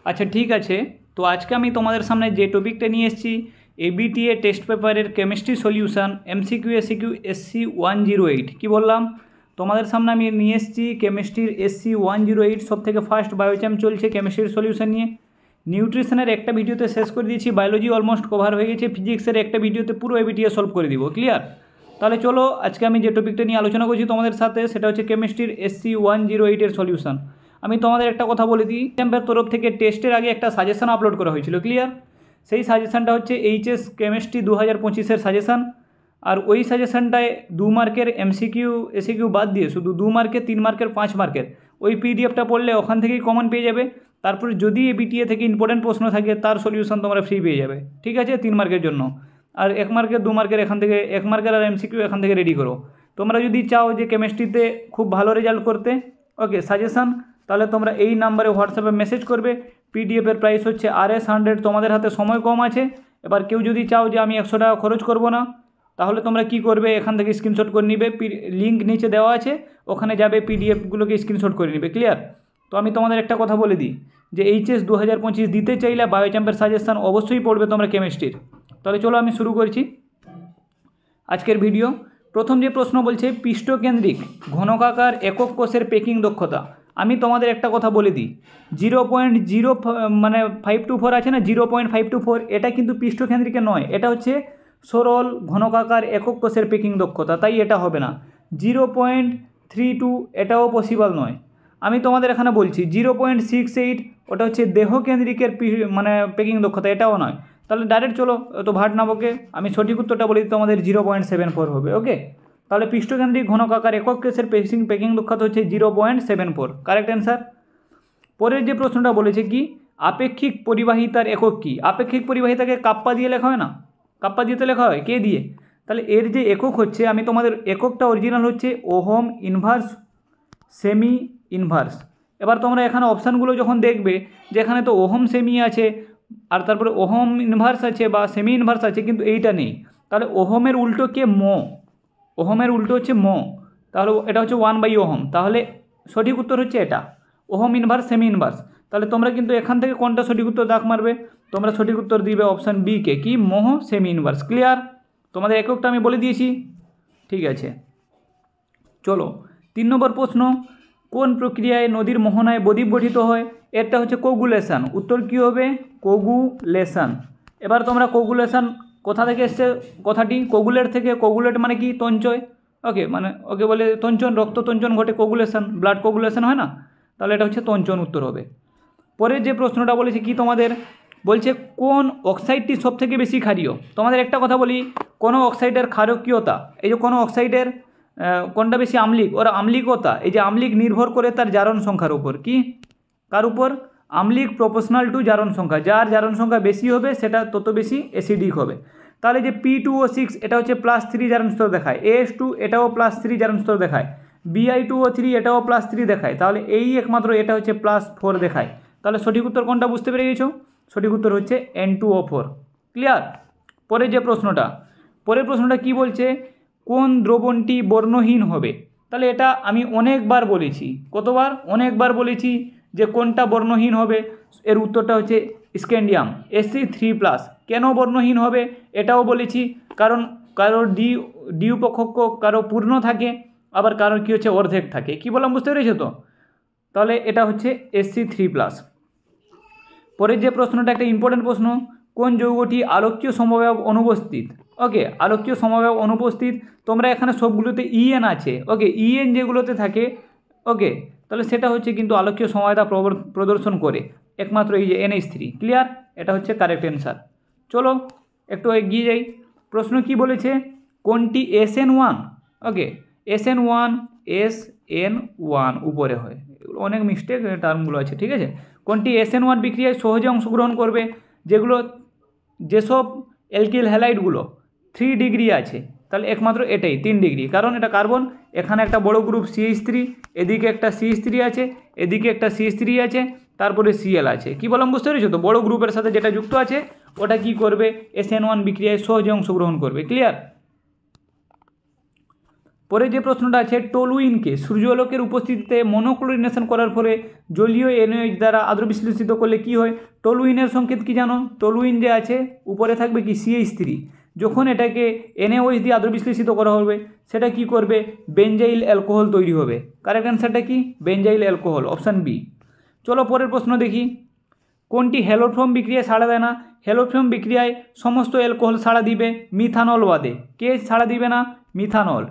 আচ্ছা ঠিক আছে, তো আজকে আমি তোমাদের সামনে যে টপিকটা নিয়ে এসেছি এবিটিএ টেস্ট পেপারের chemistry solution MCQ SCQ SC 108 কী বললাম, তোমাদের সামনে আমি নিয়ে এসেছি কেমিস্ট্রির এসসি 108 সব থেকে ফার্স্ট বায়োচ্যাম চলছে কেমিস্ট্রির সলিউশন নিয়ে। নিউট্রিশনের একটা ভিডিওতে শেষ করে দিয়েছি, বায়োলজি অলমোস্ট কভার হয়ে গেছে, ফিজিক্সের একটা ভিডিওতে পুরো এবিটিএ সলভ করে দিব। ক্লিয়ার? তাহলে চলো আজকে আমি যে টপিকটা নিয়ে আলোচনা করছি তোমাদের সাথে সেটা হচ্ছে কেমিস্ট্রির এসসি 108 সলিউশন। আমি তোমাদের একটা কথা বলে দিই, ক্যাম্পের তরফ থেকে টেস্টের আগে একটা সাজেশন আপলোড করা হয়েছিল। ক্লিয়ার? সেই সাজেশনটা হচ্ছে এইচএস কেমিস্ট্রি 2025-এর সাজেশন। আর ওই সাজেশনটায় 2 মার্কের এমসিকিউ এসিকিউ বাদ দিয়ে শুধু 2 মার্কের, 3 মার্কের, 5 মার্কের ওই পিডিএফটা পড়লে ওখান থেকেই কমন পেয়ে যাবে। তারপরে যদি এবিটিএ থেকে ইম্পর্টেন্ট প্রশ্ন থাকে তার সলিউশন তোমরা ফ্রি পেয়ে যাবে। ঠিক আছে? 3 মার্কের জন্য। আর 1 মার্কের, 2 মার্কের এখান থেকে, 1 মার্কের আর এমসিকিউ এখান থেকে রেডি করো। তোমরা যদি চাও যে কেমিস্ট্রিতে খুব ভালো রেজাল্ট করতে, ওকে সাজেশন, তাহলে তোমরা এই নাম্বারে হোয়াটসঅ্যাপে মেসেজ করবে। পিডিএফের প্রাইস হচ্ছে RS100। তোমাদের হাতে সময় কম আছে, এবার কেউ যদি চাও যে আমি 100 টাকা খরচ করব না, তাহলে তোমরা কি করবে, এখান থেকে স্ক্রিনশট করে নিবে, লিঙ্ক নিচে দেওয়া আছে, ওখানে যাবে, পিডিএফগুলোকে স্ক্রিনশট করে নিবে। ক্লিয়ার? তো আমি তোমাদের একটা কথা বলে দিই যে এইচএস 2025 দিতে চাইলে বায়োচ্যাম্পের সাজেশন অবশ্যই পড়বে তোমরা কেমিস্ট্রির। তাহলে চলো আমি শুরু করছি আজকের ভিডিও। প্রথম যে প্রশ্ন বলছে পৃষ্ঠকেন্দ্রিক ঘনকাকার একক কোষের পেকিং দক্ষতা। আমি তোমাদের একটা কথা বলে দিই, 0.524 আছে না, 0.524, এটা কিন্তু পৃষ্ঠকেন্দ্রিকে নয়, এটা হচ্ছে সরল ঘনকাকার একক কোষের পেকিং দক্ষতা, তাই এটা হবে না। 0.32 এটাও পসিবল নয়। আমি তোমাদের এখানে বলছি 0.68 ওটা হচ্ছে দেহকেন্দ্রিকের পেকিং দক্ষতা, এটাও নয়। তাহলে ডাইরেক্ট চলো, তো ভাট না বকে আমি সঠিক উত্তরটা বলি, তোমাদের 0.74 হবে। ওকে, তাহলে পৃষ্ঠকেন্দ্রিক ঘনকাকার একক কোষের পেকিং দক্ষতা হচ্ছে 0.74, কারেক্ট অ্যান্সার। পরের যে প্রশ্নটা বলেছে কি আপেক্ষিক পরিবাহিতার একক কি। আপেক্ষিক পরিবাহিতাকে কাপ্পা দিয়ে লেখা হয় না, কাপ্পা দিয়ে তো লেখা হয়, কে দিয়ে? তাহলে এর যে একক হচ্ছে, আমি তোমাদের এককটা অরিজিনাল হচ্ছে ওহম, ইনভার্স, সেমি ইনভার্স। এবার তোমরা এখানে অপশানগুলো যখন দেখবে যে এখানে তো ওহম সেমি আছে, আর তারপরে ওহম ইনভার্স আছে বা সেমি ইনভার্স আছে, কিন্তু এইটা নেই। তাহলে ওহমের উল্টো কে? মো। ওহমের উল্টো হচ্ছে মো, তাহলে এটা হচ্ছে 1/ওহম। তাহলে সঠিক উত্তর হচ্ছে এটা, ওহম ইনভার্স, সেমি ইনভার্স। তাহলে তোমরা কিন্তু এখান থেকে কোনটা সঠিক উত্তর দাগ মারবে, তোমরা সঠিক উত্তর দিবে অপশান বি কে, কি মোহ সেমি ইনভার্স। ক্লিয়ার? তোমাদের এককটা আমি বলে দিয়েছি। ঠিক আছে, চলো 3 নম্বর প্রশ্ন, কোন প্রক্রিয়ায় নদীর মোহনায় বদ্বীপ গঠিত হয়? এটা হচ্ছে কোগুলেশন। উত্তর কী হবে? কোগুলেশন। এবার তোমরা কোগুলেশন কোথা থেকে এসছে কথাটি? কোগুলেট থেকে। কোগুলেট মানে কি? তঞ্চয়। ওকে, ওকে বলে তঞ্চন, রক্ত তঞ্চন ঘটে, কোগুলেশন, ব্লাড কোগুলেশন হয় না, তাহলে এটা হচ্ছে তঞ্চন, উত্তর হবে। পরের যে প্রশ্নটা বলেছে কি তোমাদের, বলছে কোন অক্সাইডটি সবথেকে বেশি ক্ষারীয়। তোমাদের একটা কথা বলি, কোনো অক্সাইডের ক্ষারকীয়তা, এই যে কোনো অক্সাইডের কোনটা বেশি আম্লিক, ওর আম্লিকতা, এই যে আম্লিক নির্ভর করে তার জারণ সংখ্যার উপর। কি কার উপর? আম্লিক প্রপোর্শনাল টু জারণ সংখ্যা, যার জারণ সংখ্যা বেশি হবে সেটা তত বেশি অ্যাসিডিক হবে। তাহলে যে P2O6 এটা হচ্ছে +3 জারণ স্তর দেখায়, AS2 এটাও +3 জারণ স্তর দেখায়, Bi2O3 এটাও +3 দেখায়, তাহলে এই একমাত্র এটা হচ্ছে +4 দেখায়। তাহলে সঠিক উত্তর কোনটা বুঝতে পেরে গেছো? সঠিক উত্তর হচ্ছে N2O4। ক্লিয়ার? পরের যে প্রশ্নটা, পরের প্রশ্নটা কি বলছে, কোন দ্রবণটি বর্ণহীন হবে? তাহলে এটা আমি অনেকবার বলেছি। কতবার? অনেকবার বলেছি যে কোনটা বর্ণহীন হবে। এর উত্তরটা হচ্ছে স্ক্যান্ডিয়াম, Sc3+। কেন বর্ণহীন হবে এটাও বলেছি, কারণ কারোর ডি উপকক্ষ কারো পূর্ণ থাকে, আবার কারোর কী হচ্ছে অর্ধেক থাকে। কি বললাম বুঝতে পেরেছো তো? তাহলে এটা হচ্ছে Sc3+। পরের যে প্রশ্নটা একটা ইম্পর্টেন্ট প্রশ্ন, কোন যৌগটি আলোকীয় সমবায় অনুপস্থিত? ওকে, আলোকীয় সমবায় অনুপস্থিত, তোমরা এখানে সবগুলোতে EN আছে। ওকে, EN যেগুলোতে থাকে, ওকে, তাহলে সেটা হচ্ছে কিন্তু আলোকীয় সমবায়তা প্রদর্শন করে, একমাত্র এই যে NH3। ক্লিয়ার? এটা হচ্ছে কারেক্ট অ্যান্সার। চলো একটু এগিয়ে যাই। প্রশ্ন কি বলেছে, কোনটি SN1? ওকে, SN1 উপরে হয়, এগুলো অনেক মিস্টেক টার্মগুলো আছে। ঠিক আছে, কোনটি SN1 বিক্রিয়ায় সহজে অংশগ্রহণ করবে? যেসব অ্যালকিল হ্যালাইডগুলো 3 ডিগ্রি আছে, তাহলে একমাত্র এটাই 3 ডিগ্রি, কারণ এটা কার্বন, এখানে একটা বড় গ্রুপ CH3, এদিকে একটা CH3 আছে, এদিকে একটা CH3 আছে, তারপরে Cl আছে। কি বললাম বুঝতে পেরেছো তো? বড় গ্রুপের সাথে যেটা যুক্ত আছে ওটা কি করবে? SN1 বিক্রিয়ায় সহজে অংশগ্রহণ করবে। ক্লিয়ার? পরে যে প্রশ্নটা আছে, টলুইনকে সূর্যালোকের উপস্থিতিতে মনোক্লোরিনেশন করার ফলে জলীয় এনওএইচ দ্বারা আদ্র বিশ্লেষিত করলে কি হয়? টলুইনের সংকেত কি জানো? টলুইন যে আছে উপরে থাকবে কি CH3, যখন এটাকে NaOH দিয়ে আদ্র বিশ্লেষিত করা হবে সেটা কি করবে? বেঞ্জাইল অ্যালকোহল তৈরি হবে। কারেক্ট অ্যান্সারটা কি? Benzyl alcohol, option B. চলো পরের প্রশ্ন দেখি, কোনটি হ্যালোফর্ম বিক্রিয়ায় সাড়া দেয় না? হ্যালোফর্ম বিক্রিয়ায় সমস্ত অ্যালকোহল সাড়া দিবে, মিথানল বাদে। কে সাড়া দিবে না? মিথানল।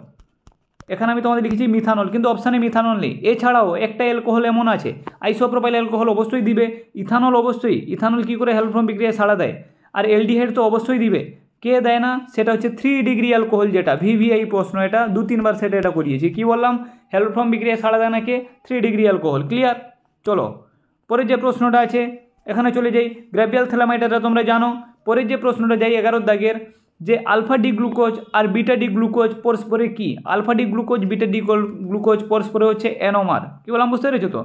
এখানে আমি তোমাদের লিখেছি মিথানল, কিন্তু অপশানে মিথানল নেই। এছাড়াও একটা অ্যালকোহল এমন আছে, আইসোপ্রোপাইল অ্যালকোহল অবশ্যই দিবে, ইথানল অবশ্যই। ইথানল কী করে হ্যালোফর্ম বিক্রিয়ায় সাড়া দেয়? আর অ্যালডিহাইড তো অবশ্যই দিবে। কে দেয় না? সেটা হচ্ছে 3 ডিগ্রি অ্যালকোহল, যেটা VVI প্রশ্ন, এটা 2-3 বার সেটা এটা করিয়েছি। কি বললাম? হ্যালোফর্ম বিক্রিয়ায় সাড়া দেয় না কে? 3 ডিগ্রি অ্যালকোহল। ক্লিয়ার? চলো পরের যে প্রশ্নটা আছে এখানে চলে যাই। গ্র্যাভিয়াল থ্যালামাইড, এটা তোমরা জানো। পরের যে প্রশ্নটা যাই 11 দাগের, যে আলফা ডি গ্লুকোজ আর বিটা ডি গ্লুকোজ পরস্পরে কি? Alpha D glucose beta D glucose পরস্পরে হচ্ছে এনোমার। কী বললাম বুঝতে পেরেছো তো?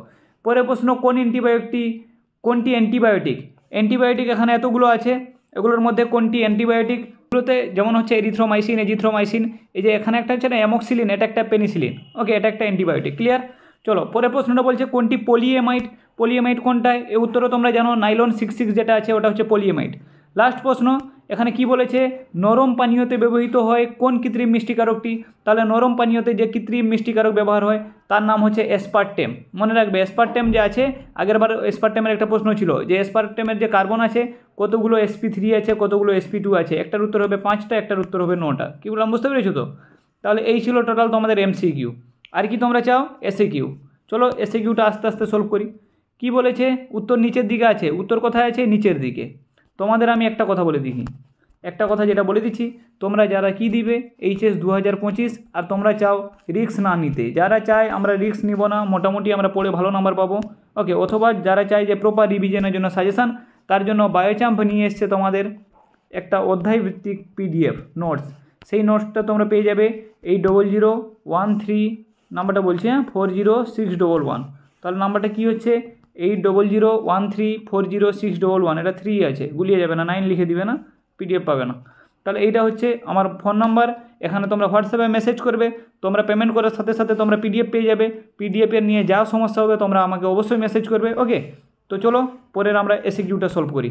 পরের প্রশ্ন, কোনটি অ্যান্টিবায়োটিক? অ্যান্টিবায়োটিক এখানে এতগুলো আছে, এগুলোর মধ্যে কোনটি অ্যান্টিবায়োটিক? এগুলোতে যেমন হচ্ছে এরিথ্রোমাইসিন, এজিথ্রোমাইসিন, এই যে এখানে একটা হচ্ছে না অ্যামোক্সিলিন, এটা একটা পেনিসিলিন। ওকে, এটা একটা অ্যান্টিবায়োটিক। ক্লিয়ার? চলো পরের প্রশ্নটা বলছে কোনটি পলিএমাইড? পলিএমাইড কোনটায়? এর উত্তরও তোমরা জানো, নাইলন 66 যেটা আছে ওটা হচ্ছে পলিএমাইড। লাস্ট প্রশ্ন, এখানে কি বলেছে? নরম পানীয়তে ব্যবহৃত হয় কোন কৃত্রিম মিষ্টিকারকটি? তাহলে নরম পানীয়তে যে কৃত্রিম মিষ্টিকারক ব্যবহার হয় তার নাম হচ্ছে এসপারটেম। মনে রাখবে, এসপারটেম যে আছে, আগেরবার এসপারটেমের একটা প্রশ্ন ছিল যে এসপারটেমের যে কার্বন আছে কতগুলো sp3 আছে, কতগুলো sp2 আছে। একটার উত্তর হবে 5টা, একটার উত্তর হবে 9টা। কী বললাম বুঝতে পেরেছো তো? তাহলে এই ছিল টোটাল তোমাদের MCQ। আর কি তোমরা চাও? SAQ। চলো SAQটা আস্তে আস্তে সলভ করি। কি বলেছে? উত্তর নিচের দিকে আছে। উত্তর কোথায় আছে? নিচের দিকে। তোমাদের আমি একটা কথা বলে দিই, একটা কথা যেটা বলে দিচ্ছি, তোমরা যারা কি দিবে HS 2025 আর তোমরা চাও রিস্ক না নিতে, যারা চায় আমরা রিস্ক নিব না, মোটামুটি আমরা পড়ে ভালো নাম্বার পাবো, ওকে, অথবা যারা চায় যে প্রপার রিভিশনের জন্য সাজেশান, তার জন্য বায়োচাম্প নিয়ে এসছে তোমাদের একটা অধ্যায়ভিত্তিক PDF নোটস। সেই নোটসটা তোমরা পেয়ে যাবে 800113 নাম্বারটা বলছি, 40611। তাহলে নাম্বারটা কী হচ্ছে? 8013406111। এটা 3 আছে, গুলিয়ে যাবে না, 9 লিখে দিবে না, PDF পাবে না। তাহলে এইটা হচ্ছে আমার ফোন নাম্বার। এখানে তোমরা হোয়াটসঅ্যাপে মেসেজ করবে, তোমরা পেমেন্ট করার সাথে সাথে তোমরা PDF পেয়ে যাবে। PDF এর নিয়ে যা সমস্যা হবে তোমরা আমাকে অবশ্যই মেসেজ করবে, ওকে। তো চলো পরের আমরা SAQটা সলভ করি।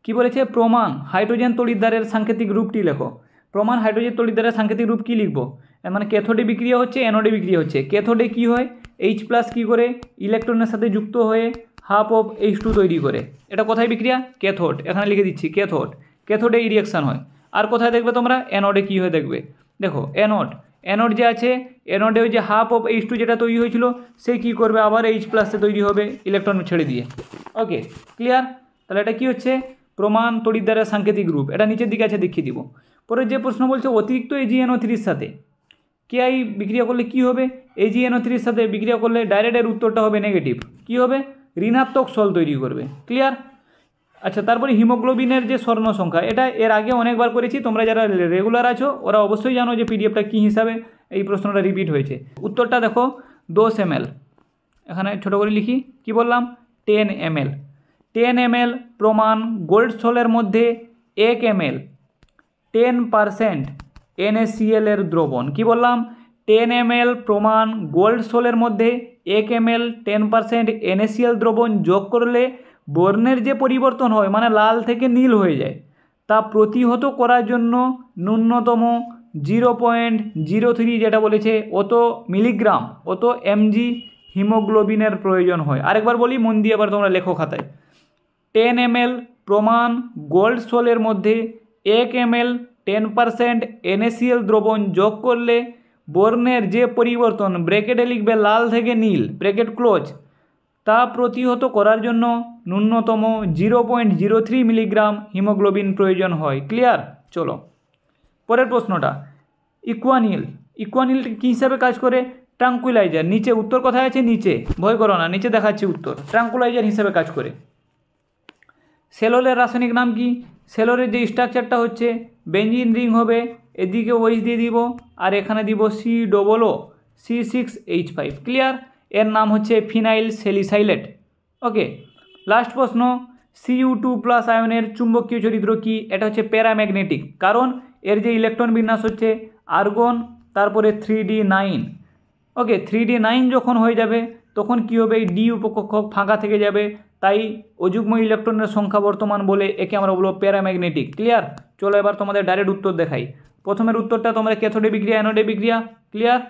কি বলেছে? প্রমাণ হাইড্রোজেন তড়িৎদ্বারের সাংকেতিক রূপটি লেখো। প্রমাণ হাইড্রোজেন তড়িৎদ্বারের সাংকেতিক রূপ কী লিখবো? মানে ক্যাথোডে বিক্রিয়া হচ্ছে, অ্যানোডে বিক্রিয়া হচ্ছে। ক্যাথোডে কী হয়? H+ কী করে ইলেকট্রনের সাথে যুক্ত হয়ে হাফ অফ H2 তৈরি করে। এটা কোথায় বিক্রিয়া? ক্যাথোড। এখানে লিখে দিচ্ছি ক্যাথোড। ক্যাথোডে এই রিয়াকশান হয়। আর কোথায় দেখবে তোমরা? অ্যানোডে কী হয় দেখবে। দেখো অ্যানোড যে আছে, অ্যানোডে ওই যে হাফ অফ H2 যেটা তৈরি হয়েছিল সে কী করবে? আবার H+ তৈরি হবে ইলেকট্রন ছেড়ে দিয়ে, ওকে। ক্লিয়ার? তাহলে এটা কী হচ্ছে? প্রমাণ তড়িৎদ্বারের সাংকেতিক রূপ। এটা নিচের দিকে আছে, দেখিয়ে দিব। পরে যে প্রশ্ন বলছে অতিরিক্ত AgNO3 সাথে KI বিক্রিয়া করলে কি হবে? AgNO3 সাথে বিক্রিয়া করলে ডাইরেক্ট এর উত্তরটা হবে নেগেটিভ। কি হবে? ঋণাত্মক সল তৈরি করবে। ক্লিয়ার? আচ্ছা, তারপরে হিমোগ্লোবিনের যে স্বর্ণ সংখ্যা, এটা এর আগে অনেকবার করেছি, তোমরা যারা রেগুলার আছো ওরা অবশ্যই জানো যে PDFটা কী হিসাবে এই প্রশ্নটা রিপিট হয়েছে। উত্তরটা দেখো 10 ml। এখানে ছোটো করে লিখি, কি বললাম? 10 ml। 10 ml প্রমাণ গোল্ড সলের মধ্যে 1 ml 10% NaCl এর দ্রবণ। কি বললাম? 10 ml প্রমাণ গোল্ড সলের মধ্যে 1 ml 10% NaCl দ্রবণ যোগ করলে বর্ণের যে পরিবর্তন হয়, মানে লাল থেকে নীল হয়ে যায়, তা প্রতিহত করার জন্য ন্যূনতম 0.03 যেটা বলেছে অত মিলিগ্রাম অত mg হিমোগ্লোবিনের প্রয়োজন হয়। আরেকবার বলি, মন দিয়ে আবার তোমরা লেখো খাতায়। 10 ml প্রমাণ গোল্ড সলের মধ্যে 1 ml 10% NaCl দ্রবণ যোগ করলে বর্ণের যে পরিবর্তন, ব্র্যাকেটে লিখবে লাল থেকে নীল, ব্র্যাকেট ক্লোজ, তা প্রতিহত করার জন্য ন্যূনতম 0.03 মিলিগ্রাম হিমোগ্লোবিন প্রয়োজন হয়। ক্লিয়ার? চলো পরের প্রশ্নটা, ইকুয়ানিল কী হিসাবে কাজ করে? ট্রাঙ্কুইলাইজার। নিচে উত্তর কোথায় আছে? নিচে, ভয় করো না, নিচে দেখাচ্ছি উত্তর। ট্রাঙ্কুইলাইজার হিসাবে কাজ করে। সেলরের রাসায়নিক নাম কি? সেলরের যে স্ট্রাকচারটা হচ্ছে বেঞ্জিন রিং হবে, এদিকে OH দিয়ে দিব আর এখানে দিব COO C6H5। ক্লিয়ার? এর নাম হচ্ছে ফিনাইল স্যালিসাইলেট, ওকে। লাস্ট প্রশ্ন, Cu2+ আয়নের চুম্বকীয় চরিত্র কি? এটা হচ্ছে প্যারাম্যাগনেটিক, কারণ এর যে ইলেকট্রন বিন্যাস হচ্ছে আর্গন তারপরে 3D9। ওকে, 3D9 যখন হয়ে যাবে তখন কী হবে, এই ডি উপকক্ষক ফাঁকা থেকে যাবে, তাই অযুগ্ম ইলেকট্রনের সংখ্যা বর্তমান বলে একে আমরা বলবো প্যারাম্যাগনেটিক। ক্লিয়ার? চলো এবার তোমাদের ডাইরেক্ট উত্তর দেখাই। প্রথমের উত্তরটা তোমরা ক্যাথোডে বিক্রিয়া অ্যানোডে বিক্রিয়া। ক্লিয়ার?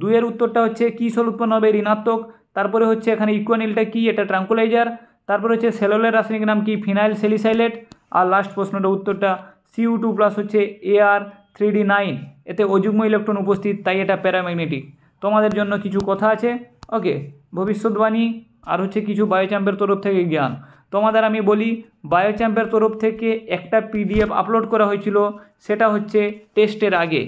দুইয়ের উত্তরটা হচ্ছে কী সল উৎপন্ন হবে, ঋণাত্মক। তারপরে হচ্ছে এখানে ইকুয়ানিলটা কি, এটা ট্রাঙ্কুলাইজার। তারপরে হচ্ছে সেলুলোর রাসায়নিক নাম কি, ফিনাইল স্যালিসাইলেট। আর লাস্ট প্রশ্নটা উত্তরটা Cu2 প্লাস হচ্ছে Ar3D9, এতে অযুগ্ম ইলেকট্রন উপস্থিত, তাই এটা প্যারাম্যাগনেটিক। তোমাদের জন্য কিছু কথা আছে। ওকে, ভবিষ্যৎবাণী আর হচ্ছে কিছু বায়োচ্যাম্পের তরফ থেকে জ্ঞান। তোমাদের আমি বলি, বায়োচ্যাম্পের তরফ থেকে একটা PDF আপলোড করা হয়েছিল, সেটা হচ্ছে টেস্টের আগে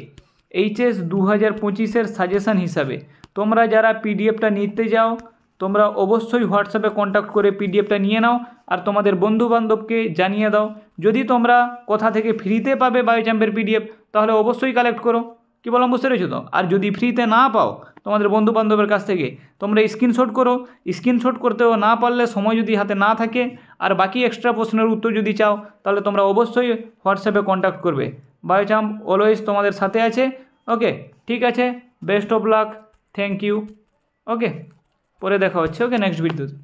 HS 2025-এর সাজেশান হিসাবে। তোমরা যারা PDFটা নিতে যাও তোমরা অবশ্যই হোয়াটসঅ্যাপে কন্ট্যাক্ট করে PDFটা নিয়ে নাও আর তোমাদের বন্ধুবান্ধবকে জানিয়ে দাও। যদি তোমরা কোথা থেকে ফ্রিতে পাবে বায়োচ্যাম্পের PDF তাহলে অবশ্যই কালেক্ট করো। কী বললাম বুঝতে পেরেছো তো? আর যদি ফ্রিতে না পাও তোমাদের বন্ধুবান্ধবের কাছ থেকে, তোমরা স্ক্রিনশট করো। স্ক্রিনশট করতেও না পারলে, সময় যদি হাতে না থাকে আর বাকি এক্সট্রা প্রশ্নের উত্তর যদি চাও তাহলে তোমরা অবশ্যই হোয়াটসঅ্যাপে কন্ট্যাক্ট করবে। বায়োচ্যাম্প অলওয়েজ তোমাদের সাথে আছে। ওকে, ঠিক আছে, best of luck, thank you. Okay, পরে দেখা হচ্ছে। ওকে, নেক্সট ভিডিওতে।